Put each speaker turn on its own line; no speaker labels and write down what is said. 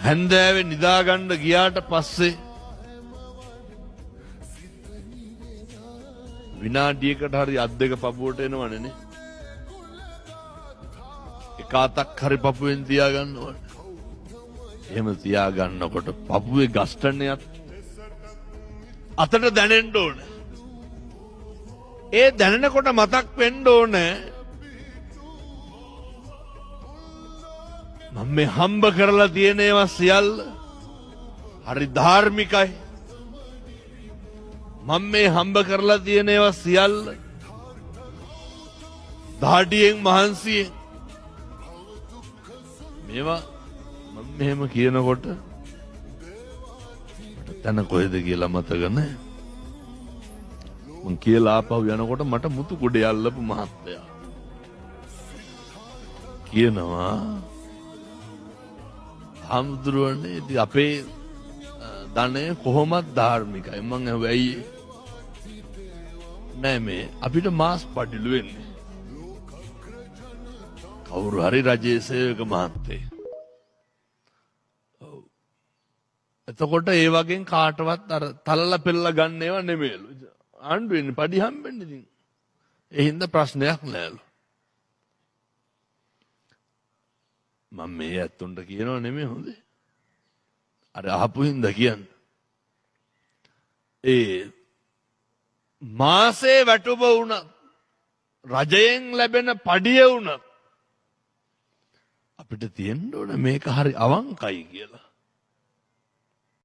හැන්දෑවේ නිදාගන්න ගියාට පස්සේ විනාඩියකට හරි අත් දෙක පපුවට එනවනේ. එක අතක් හරි පපුවෙන් තියාගන්න ඕනේ. එහෙම තියාගන්නකොට පපුවේ ගස්ටන්නේත් අතට දැනෙන්න ඕනේ. ඒ දැනෙනකොට මතක් වෙන්න ඕනේ මම මේ හම්බ කරලා තියෙන ඒවා සියල්ල හරි ධාර්මිකයි. මම මේ හම්බ කරලා තියෙන ඒවා සියල්ල දහඩියෙන් මහන්සියෙන් මේවා මම මෙහෙම කියනකොට මට තන කොහෙද කියලා මතක නැහැ. මං කියලා ආපහු යනකොට මට මුතු කුඩේ අල්ලපු මහත්තයා කියනවා හම්දුරුවනේ ඉතින් අපේ ධනය කොහොමද ධාර්මිකයි. මං ඇහුවයි නෑ මේ අපිට මාස් පඩිලු වෙන්නේ. කවුරු හරි රජයේ සේවක මහත්තයෙක්. ඔව්. එතකොට ඒ වගේ කාටවත් අර තලලා පෙරලා ගන්න ඒවා නෙමෙයිලු. ආණ්ඩුවෙන් පඩි හම්බෙන්නේ ඉතින්. ඒ හින්දා ප්‍රශ්නයක් නෑලු. මම මේ ඇත්තුන්ට කියනව නෙමෙයි හොඳේ. අර අහපු හින්දා කියන්නේ. ඒ මාසේ වැටුප වුණත් රජයෙන් ලැබෙන පඩිය වුණත් අපිට තියෙන්න ඕන මේක හරි අවංකයි කියලා.